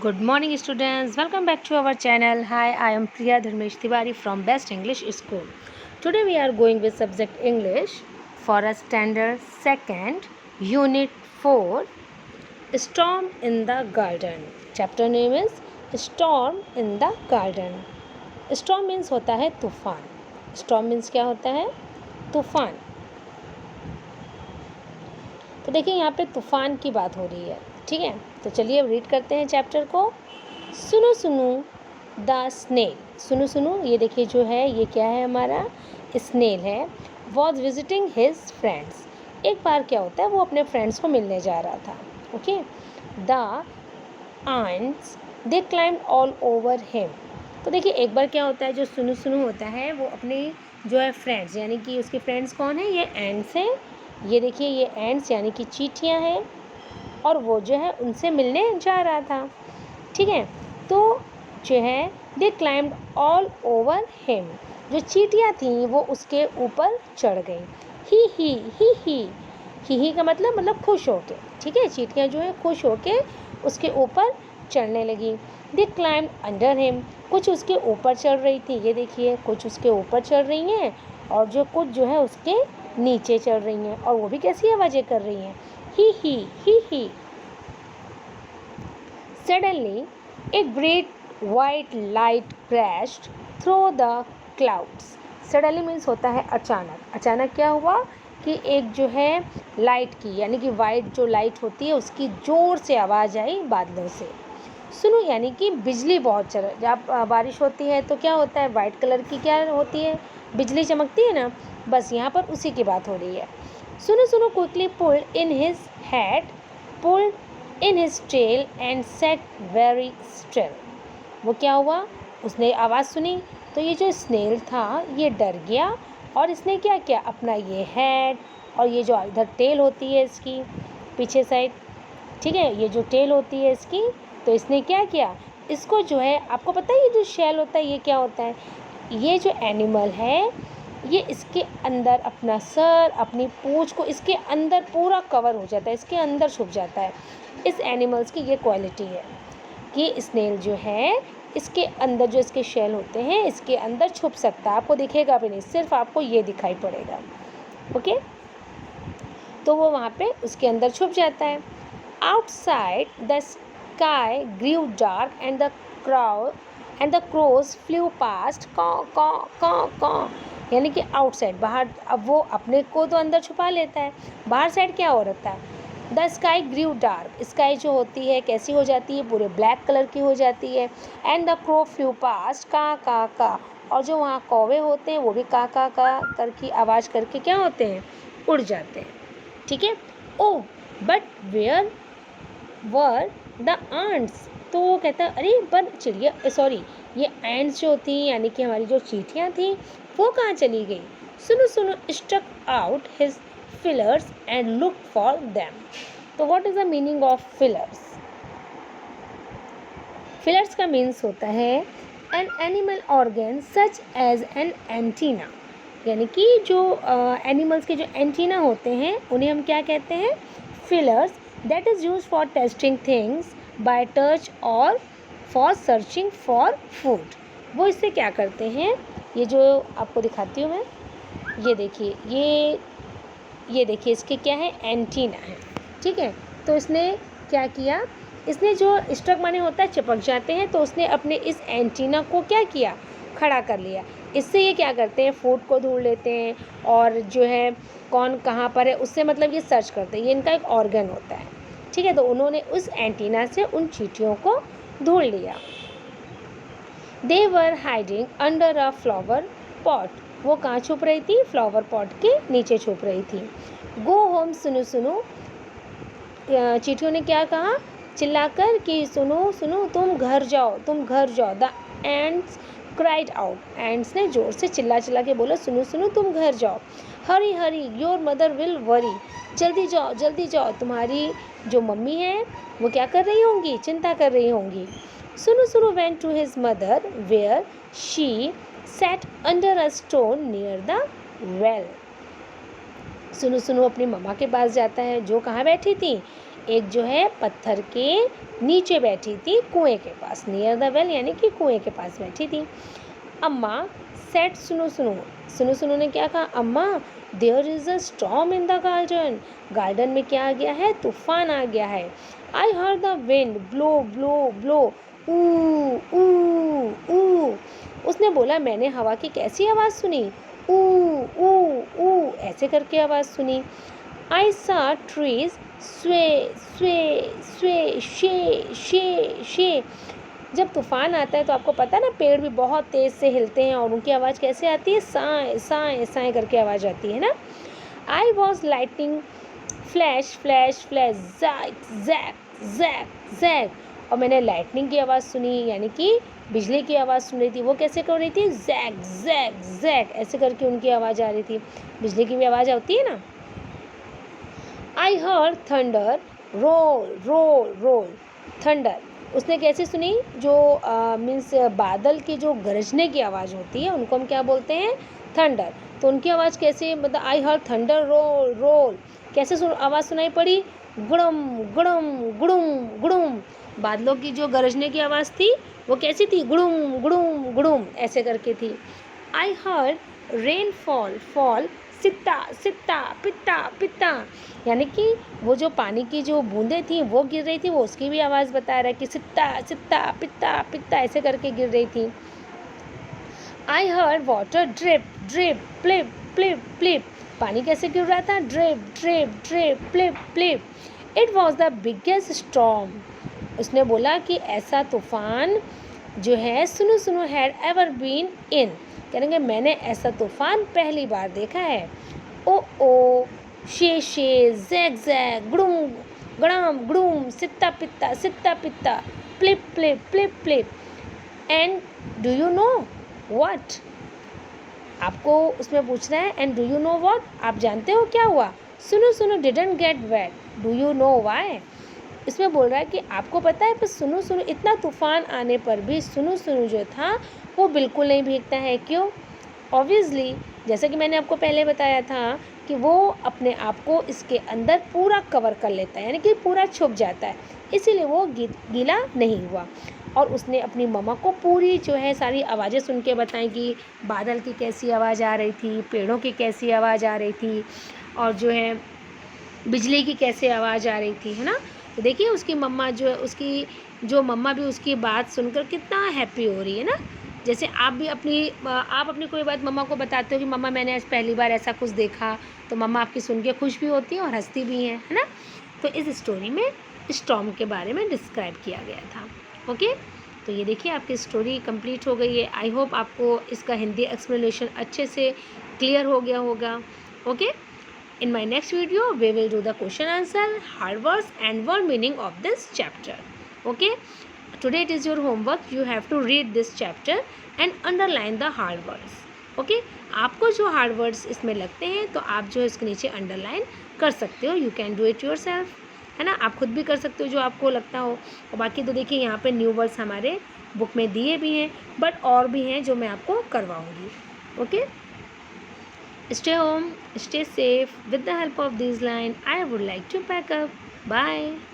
Good morning, students. Welcome back to our channel. Hi, I am Priya Dharmesh Tiwari from Best English School. Today we are going with subject English for a standard second, unit 4, Storm in the Garden. Chapter name is Storm in the Garden. Storm means होता है तूफान. Storm means क्या होता है? तूफान. तो देखिए यहाँ पे तूफान की बात हो रही है. ठीक है, तो चलिए अब रीड करते हैं चैप्टर को. सुनो सुनो द स्नेल. सुनो सुनो, ये देखिए जो है ये क्या है, हमारा स्नेल है. Was visiting his friends. एक बार क्या होता है, वो अपने फ्रेंड्स को मिलने जा रहा था. Okay. The ants they climbed all over him. तो देखिए एक बार क्या होता है, जो सुनो सुनो होता है वो अपने जो है फ्रेंड्स, यानी कि उसके फ्रेंड्स कौन है, ये एंड्स हैं. ये देखिए ये एंड्स यानी कि चींटियाँ हैं, और वो जो है उनसे मिलने जा रहा था. ठीक है, तो जो है दे क्लाइम्ड ऑल ओवर हिम. जो चींटियाँ थीं वो उसके ऊपर चढ़ गई. ही का मतलब खुश होके. ठीक है, चींटियाँ जो है खुश होके उसके ऊपर चढ़ने लगी. दे क्लाइम्ड अंडर हिम. कुछ उसके ऊपर चढ़ रही थी. ये देखिए कुछ उसके ऊपर चढ़ रही हैं और जो कुछ जो है उसके नीचे चढ़ रही हैं, और वो भी कैसी आवाज़ें कर रही हैं, ही. Suddenly, a great white light crashed through the clouds. Suddenly means होता है अचानक. अचानक क्या हुआ कि एक जो है लाइट की, यानी कि वाइट जो लाइट होती है उसकी ज़ोर से आवाज़ आई बादलों से. सुनो, यानी कि बिजली बहुत चल. जब बारिश होती है तो क्या होता है, वाइट कलर की क्या होती है, बिजली चमकती है ना. बस यहाँ पर उसी की बात हो रही है. सुनो सुनो quickly pulled in his hat, pulled in his tail and sat very still. वो क्या हुआ, उसने आवाज़ सुनी तो ये जो स्नेल था ये डर गया, और इसने क्या किया, अपना ये हेड और ये जो इधर टेल होती है इसकी पीछे साइड, ठीक है, ये जो टेल होती है इसकी, तो इसने क्या किया, इसको जो है, आपको पता है ये जो शेल होता है ये क्या होता है, ये जो एनिमल है ये इसके अंदर अपना सर, अपनी पूँछ को इसके अंदर पूरा कवर हो जाता है, इसके अंदर छुप जाता है. इस एनिमल्स की ये क्वालिटी है कि स्नेल जो है इसके अंदर जो इसके शेल होते हैं इसके अंदर छुप सकता है. आपको दिखेगा भी नहीं, सिर्फ आपको ये दिखाई पड़ेगा. ओके, तो वो वहाँ पे उसके अंदर छुप जाता है. Outside the sky grew dark and the crows flew past caw. यानी कि आउटसाइड बाहर, अब वो अपने को तो अंदर छुपा लेता है, बाहर साइड क्या हो रहा है, the sky grew dark. Sky जो होती है कैसी हो जाती है, पूरे ब्लैक कलर की हो जाती है. And the crow flew past का. और जो वहाँ कौवे होते हैं वो भी का करके आवाज़ करके क्या होते हैं, उड़ जाते हैं. ठीक है. Oh but where were the ants. तो वो कहता है अरे पर चिड़िया, सॉरी, ये एंट्स जो थी यानी कि हमारी जो चींटियाँ थी वो कहाँ चली गई. सुनो सुनो struck out his fillers and look for them. तो what is the meaning of fillers? Fillers का means होता है an animal organ such as an antenna. यानी कि जो एनिमल्स के जो एंटीना होते हैं उन्हें हम क्या कहते हैं, fillers. That is used for testing things by touch or for searching for food. वो इससे क्या करते हैं, ये जो आपको दिखाती हूँ मैं, ये देखिए ये देखिए इसके क्या है, एंटीना है. ठीक है, तो इसने क्या किया, इसने जो स्ट्रक माने होता है चिपक जाते हैं, तो उसने अपने इस एंटीना को क्या किया, खड़ा कर लिया. इससे ये क्या करते हैं, फूड को ढूंढ लेते हैं, और जो है कौन कहाँ पर है उससे मतलब ये सर्च करते हैं. ये इनका एक ऑर्गन होता है. ठीक है, तो उन्होंने उस एंटीना से उन चींटियों को ढूंढ लिया. They were hiding under a flower pot. वो कहाँ छुप रही थी, फ्लावर पॉट के नीचे छुप रही थी. Go home. सुनो सुनो, चींटियों ने क्या कहा, चिल्लाकर कि सुनो सुनो तुम घर जाओ, तुम घर जाओ. The ends cried out. Ends ने ज़ोर से चिल्ला के बोला सुनो सुनो तुम घर जाओ. Hari Hari your mother will worry. जल्दी जाओ, तुम्हारी जो मम्मी है वो क्या कर रही होंगी, चिंता कर रही होंगी. सुनो सुनो went to his mother where she sat under a stone near the well. सुनो सुनो अपनी मम्मा के पास जाता है जो कहाँ बैठी थी, एक जो है पत्थर के नीचे बैठी थी कुएं के पास, नियर द वेल यानी कि कुएं के पास बैठी थी। अम्मा सेड सुनो सुनो, सुनो सुनो ने क्या कहा, अम्मा there is a storm in the garden, garden में क्या आ गया है, तूफान आ गया है। I heard the wind blow blow blow, ऊ ऊ ऊ। उसने बोला मैंने हवा की कैसी आवाज़ सुनी, ऊ ऊ ऊ ऐसे करके आवाज़ सुनी। आई सा ट्रीज स्वे स्वे स्वे शे शे शे। जब तूफान आता है तो आपको पता है ना, पेड़ भी बहुत तेज़ से हिलते हैं और उनकी आवाज़ कैसे आती है, साए साए साए करके आवाज़ आती है ना। I was lightning flash flash flash jack jack jack jack, और मैंने लाइटनिंग की आवाज़ सुनी यानी कि बिजली की आवाज़ सुन रही थी। वो कैसे कर रही थी, जैक जैक जैक ऐसे करके उनकी आवाज़ आ रही थी। बिजली की भी आवाज़ आती है ना। I heard thunder roll roll roll, thunder उसने कैसे सुनी, जो मीन्स बादल की जो गरजने की आवाज़ होती है उनको हम क्या बोलते हैं, थंडर। तो उनकी आवाज़ कैसे, मतलब I heard thunder roll roll, कैसे आवाज़ सुनाई पड़ी, गुड़म गुड़म गुड़ुम गुड़ुम। बादलों की जो गरजने की आवाज़ थी वो कैसी थी, गुड़ुम गुड़ुम गुड़ुम ऐसे करके थी। I heard rain fall fall सित्ता सित्ता पित्ता पित्ता, यानी कि वो जो पानी की जो बूंदें थी वो गिर रही थी, वो उसकी भी आवाज़ बता रहा है कि सित्ता सित्ता पित्ता पित्ता ऐसे करके गिर रही थी। I heard water drip drip plip प्लिप plip, पानी कैसे गिर रहा था, drip drip drip plip plip. It was the biggest storm, उसने बोला कि ऐसा तूफ़ान जो है सुनो सुनो हैड एवर बीन इन, कहेंगे मैंने ऐसा तूफ़ान पहली बार देखा है। ओ शे जैक जैक गुड़ुम गड़ाम गुड़ुम सित्ता पित्ता प्लिप प्लिप प्लिप प्लिप। And do you know what, आपको उसमें पूछना है and do you know what, आप जानते हो क्या हुआ, सुनो सुनो didn't get wet, do you know why. इसमें बोल रहा है कि आपको पता है, पर सुनो सुनो इतना तूफ़ान आने पर भी सुनो सुनो जो था वो बिल्कुल नहीं भीगता है, क्यों, ऑब्वियसली जैसे कि मैंने आपको पहले बताया था कि वो अपने आप को इसके अंदर पूरा कवर कर लेता है, यानी कि पूरा छुप जाता है, इसीलिए वो गीला नहीं हुआ। और उसने अपनी मम्मा को पूरी जो है सारी आवाज़ें सुन के बताई कि बादल की कैसी आवाज़ आ रही थी, पेड़ों की कैसी आवाज़ आ रही थी, और जो है बिजली की कैसे आवाज़ आ रही थी, है ना। तो देखिए उसकी मम्मा जो है, उसकी जो मम्मा भी उसकी बात सुनकर कितना हैप्पी हो रही है ना। जैसे आप अपनी कोई बात मम्मा को बताते हो कि मम्मा मैंने आज पहली बार ऐसा कुछ देखा, तो मम्मा आपकी सुन के खुश भी होती है और हंसती भी है ना। तो इस स्टोरी में स्टॉर्म के बारे में डिस्क्राइब किया गया था। ओके, तो ये देखिए आपकी स्टोरी कंप्लीट हो गई है। आई होप आपको इसका हिंदी एक्सप्लेनेशन अच्छे से क्लियर हो गया होगा। Okay, in my next video we will do the question answer, hard words and word meaning of this chapter. Okay, today it is your homework, you have to read this chapter and underline the hard words. Okay, आपको जो hard words इसमें लगते हैं तो आप जो इसके नीचे underline कर सकते हो, you can do it yourself, है ना, आप खुद भी कर सकते हो जो आपको लगता हो। और बाकी तो देखिए यहाँ पे न्यू वर्ड्स हमारे बुक में दिए भी हैं, बट और भी हैं जो मैं आपको करवाऊँगी। Okay, stay home, stay safe. With the help of these lines, I would like to pack up. Bye.